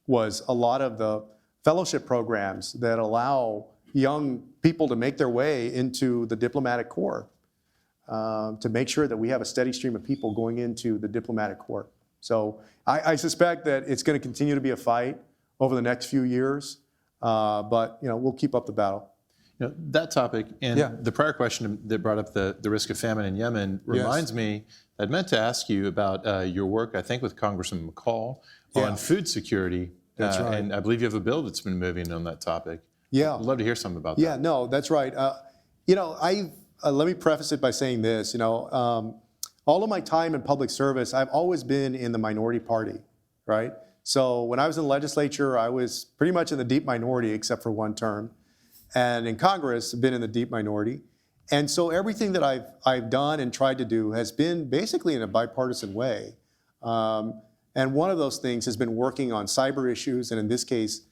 was a lot of the fellowship programs that allow young people to make their way into the diplomatic corps, to make sure that we have a steady stream of people going into the diplomatic corps. So I suspect that it's going to continue to be a fight over the next few years, but we'll keep up the battle. That topic and the prior question that brought up the risk of famine in Yemen reminds me, I'd meant to ask you about your work, I think, with Congressman McCall on food security. That's right. And I believe you have a bill that's been moving on that topic. Yeah. I'd love to hear something about that. Yeah, no, that's right. Let me preface it by saying this. All of my time in public service, I've always been in the minority party, right? So when I was in the legislature, I was pretty much in the deep minority, except for one term. And in Congress, I've been in the deep minority. And so everything that I've done and tried to do has been basically in a bipartisan way. And one of those things has been working on cyber issues, and in this case,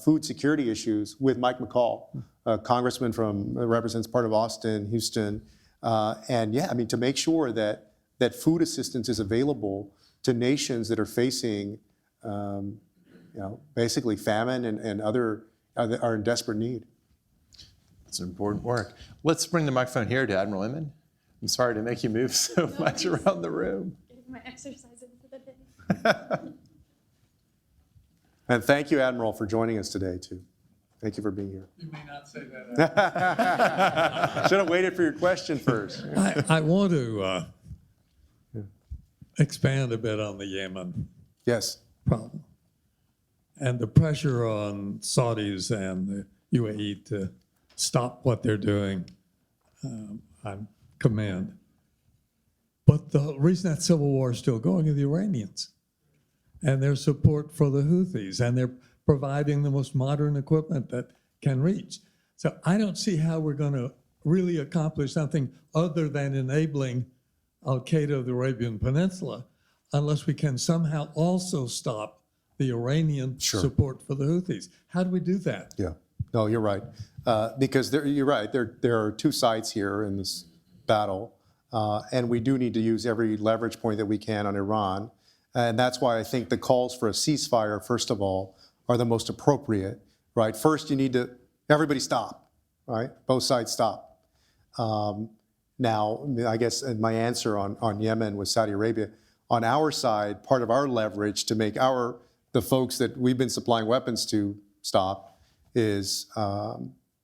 food security issues with Mike McCall, a congressman represents part of Austin, Houston. To make sure that food assistance is available to nations that are facing, basically famine and are in desperate need. It's important work. Let's bring the microphone here to Admiral Inman. I'm sorry to make you move so much around the room. My exercising for the day. And thank you, Admiral, for joining us today, too. Thank you for being here. You may not say that. Should have waited for your question first. I want to expand a bit on the Yemen problem and the pressure on Saudis and the UAE to stop what they're doing. I commend. But the reason that civil war is still going are the Iranians and their support for the Houthis, and they're providing the most modern equipment that can reach. So I don't see how we're going to really accomplish something other than enabling Al-Qaeda of the Arabian Peninsula unless we can somehow also stop the Iranian support for the Houthis. How do we do that? Yeah, no, you're right. Because you're right, there are two sides here in this battle, and we do need to use every leverage point that we can on Iran. And that's why I think the calls for a ceasefire, first of all, are the most appropriate, right? First, you need to, everybody stop, right? Both sides stop. Now, I guess my answer on Yemen with Saudi Arabia, on our side, part of our leverage to make the folks that we've been supplying weapons to stop is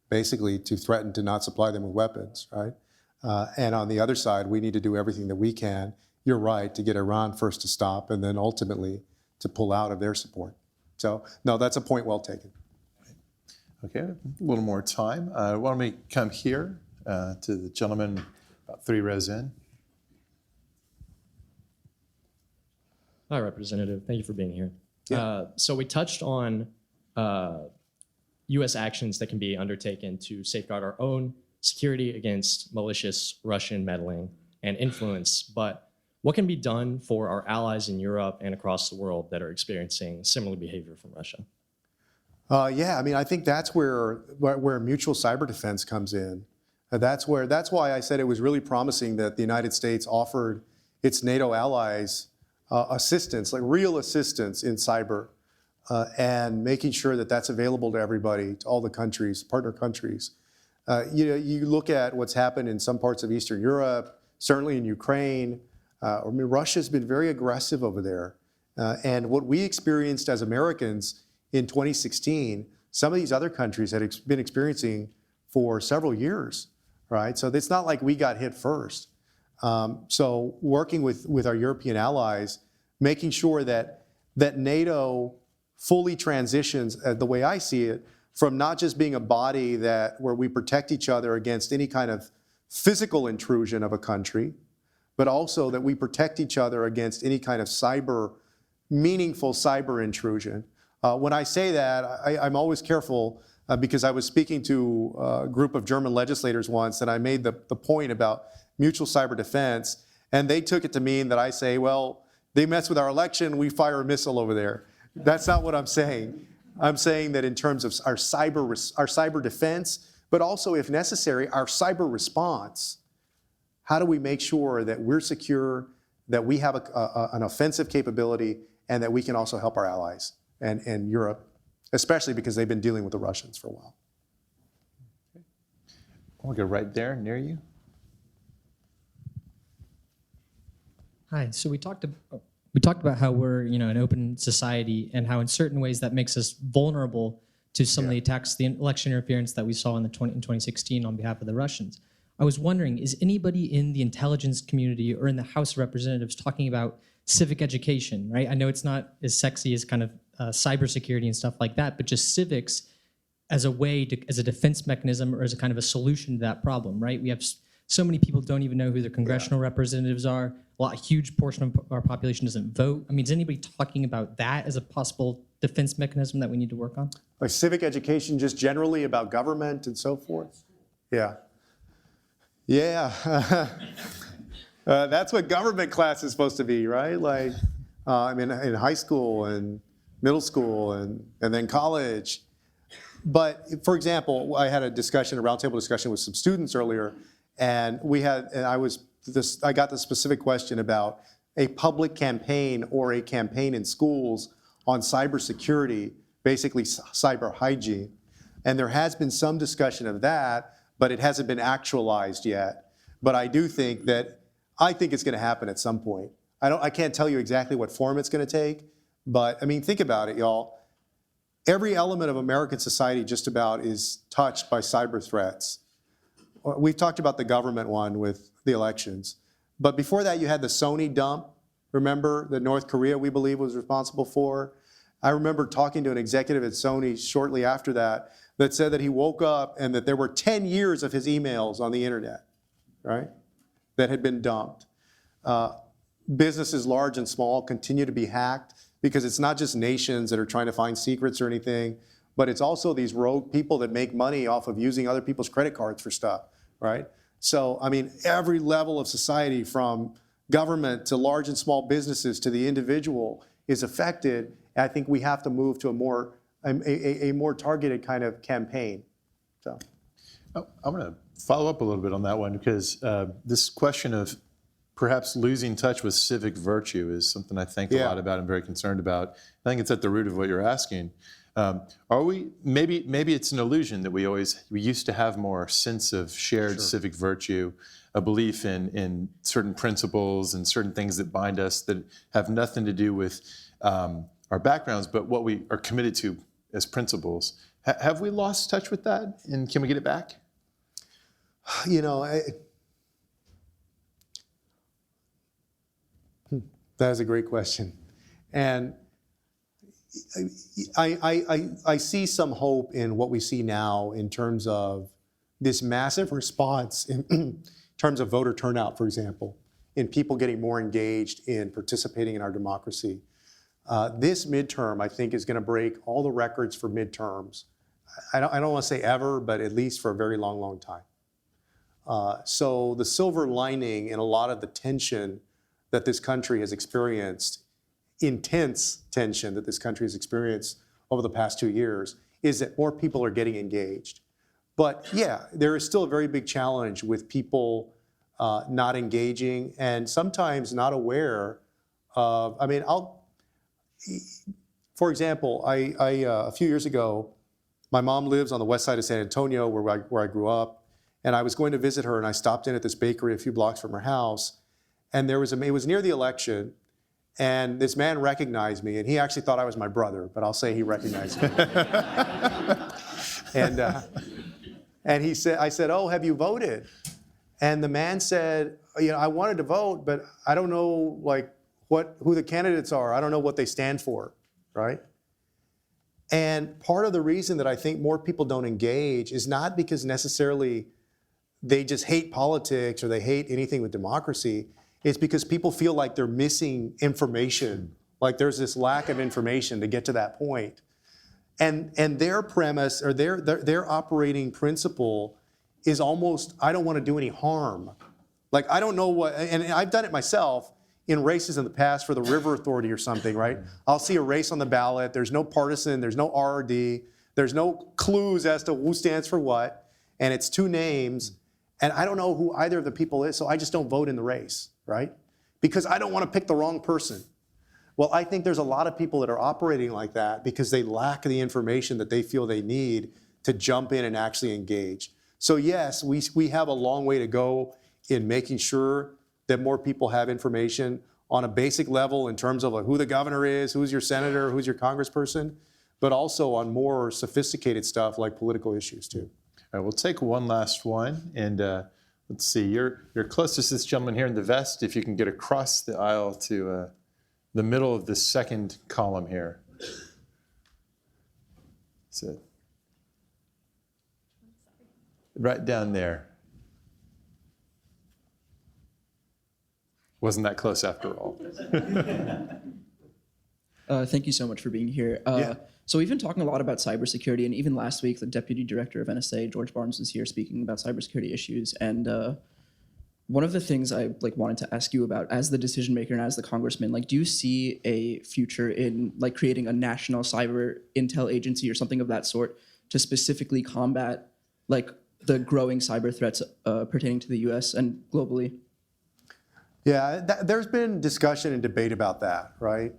basically to threaten to not supply them with weapons, right? And on the other side, we need to do everything that we can, you're right, to get Iran first to stop and then ultimately to pull out of their support. So, no, that's a point well taken. Okay, a little more time. Why don't we come here to the gentleman about 3 rows in. Hi, Representative. Thank you for being here. Yeah. So we touched on U.S. actions that can be undertaken to safeguard our own security against malicious Russian meddling and influence, but what can be done for our allies in Europe and across the world that are experiencing similar behavior from Russia? I think that's where mutual cyber defense comes in. That's why I said it was really promising that the United States offered its NATO allies assistance, like real assistance in cyber, and making sure that that's available to everybody, to all the countries, partner countries. You look at what's happened in some parts of Eastern Europe, certainly in Ukraine. Russia's been very aggressive over there, And what we experienced as Americans in 2016, some of these other countries had been experiencing for several years, right? So it's not like we got hit first. So working with our European allies, making sure that NATO fully transitions, the way I see it, from not just being a body where we protect each other against any kind of physical intrusion of a country, but also that we protect each other against any kind of meaningful cyber intrusion. When I say that, I'm always careful because I was speaking to a group of German legislators once, and I made the point about mutual cyber defense, and they took it to mean that I say, well, they mess with our election, we fire a missile over there. That's not what I'm saying. I'm saying that in terms of our cyber defense, but also, if necessary, our cyber response, how do we make sure that we're secure, that we have an offensive capability, and that we can also help our allies and Europe, especially because they've been dealing with the Russians for a while. We'll go right there near you. Hi. So we talked about how we're an open society and how in certain ways that makes us vulnerable to some of the attacks, the election interference that we saw in 2016 on behalf of the Russians. I was wondering, is anybody in the intelligence community or in the House of Representatives talking about civic education, right? I know it's not as sexy as kind of cybersecurity and stuff like that, but just civics as a way to, as a defense mechanism or as a kind of a solution to that problem, right? We have so many people don't even know who their congressional representatives are. A huge portion of our population doesn't vote. I mean, is anybody talking about that as a possible defense mechanism that we need to work on? Like civic education, just generally about government and so forth? Yeah. Yeah. That's what government class is supposed to be, right? Like, I mean, in high school and middle school and then college. But for example, I had a roundtable discussion with some students earlier, and I got the specific question about a public campaign or a campaign in schools on cybersecurity, basically cyber hygiene. And there has been some discussion of that, but it hasn't been actualized yet. But I do think it's going to happen at some point. I can't tell you exactly what form it's going to take, but I mean, think about it, y'all. Every element of American society just about is touched by cyber threats. We've talked about the government one with the elections. But before that, you had the Sony dump, remember, that North Korea, we believe, was responsible for. I remember talking to an executive at Sony shortly after that said that he woke up and that there were 10 years of his emails on the internet, right, that had been dumped. Businesses large and small continue to be hacked because it's not just nations that are trying to find secrets or anything, but it's also these rogue people that make money off of using other people's credit cards for stuff, right? So, I mean, every level of society, from government to large and small businesses to the individual, is affected. I think we have to move to a more targeted kind of campaign. So, I'm going to follow up a little bit on that one because this question of perhaps losing touch with civic virtue is something I think a lot about and very concerned about. I think it's at the root of what you're asking. Are we, maybe it's an illusion that we used to have more sense of shared civic virtue, a belief in certain principles and certain things that bind us that have nothing to do with our backgrounds, but what we are committed to as principles. Have we lost touch with that, and can we get it back? That is a great question. And I see some hope in what we see now in terms of this massive response in terms of voter turnout, for example, in people getting more engaged in participating in our democracy. This midterm, I think, is going to break all the records for midterms. I don't want to say ever, but at least for a very long, long time. So the silver lining in a lot of the tension that this country has experienced, intense tension that this country has experienced over the past 2 years, is that more people are getting engaged. But yeah, there is still a very big challenge with people not engaging and sometimes not aware of, for example, a few years ago, my mom lives on the west side of San Antonio where I grew up, and I was going to visit her, and I stopped in at this bakery a few blocks from her house, and it was near the election, And this man recognized me, and he actually thought I was my brother, but I'll say he recognized me. And he said, I said, "Oh, have you voted?" And the man said, "I wanted to vote, but I don't know who the candidates are. I don't know what they stand for," right? And part of the reason that I think more people don't engage is not because necessarily they just hate politics or they hate anything with democracy. It's because people feel like they're missing information, like there's this lack of information to get to that point. And their premise or their operating principle is almost, I don't want to do any harm. Like, I don't know what, and I've done it myself in races in the past for the River Authority or something, right? I'll see a race on the ballot. There's no partisan, there's no RRD, there's no clues as to who stands for what, and it's two names, and I don't know who either of the people is, so I just don't vote in the race, right? Because I don't want to pick the wrong person. Well, I think there's a lot of people that are operating like that because they lack the information that they feel they need to jump in and actually engage. So yes, we have a long way to go in making sure that more people have information on a basic level in terms of who the governor is, who's your senator, who's your congressperson, but also on more sophisticated stuff like political issues too. All right, we'll take one last one, and let's see. You're closest to this gentleman here in the vest. If you can get across the aisle to the middle of the second column here. That's it. Right down there. Wasn't that close after all. Thank you so much for being here. So we've been talking a lot about cybersecurity, and even last week, the Deputy Director of NSA, George Barnes, was here speaking about cybersecurity issues. And one of the things I wanted to ask you about, as the decision maker and as the congressman, do you see a future in creating a national cyber intel agency or something of that sort to specifically combat the growing cyber threats pertaining to the U.S. and globally? Yeah, there's been discussion and debate about that, right?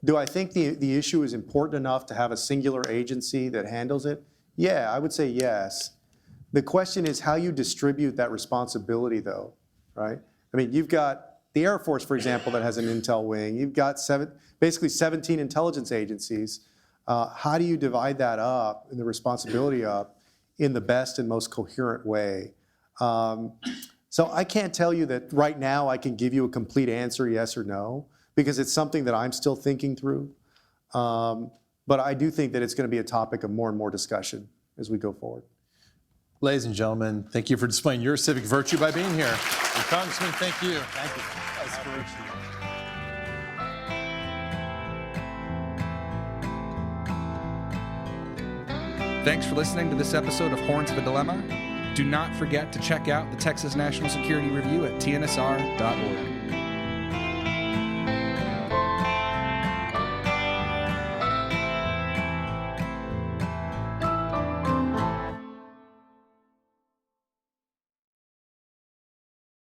Do I think the issue is important enough to have a singular agency that handles it? Yeah, I would say yes. The question is how you distribute that responsibility, though, right? I mean, you've got the Air Force, for example, that has an intel wing. You've got basically 17 intelligence agencies. How do you divide that up and the responsibility up in the best and most coherent way? So I can't tell you that right now I can give you a complete answer, yes or no, because it's something that I'm still thinking through. But I do think that it's going to be a topic of more and more discussion as we go forward. Ladies and gentlemen, thank you for displaying your civic virtue by being here. And Congressman, thank you. Thank you. That's great. Thanks for listening to this episode of Horns of a Dilemma. Do not forget to check out the Texas National Security Review at tnsr.org.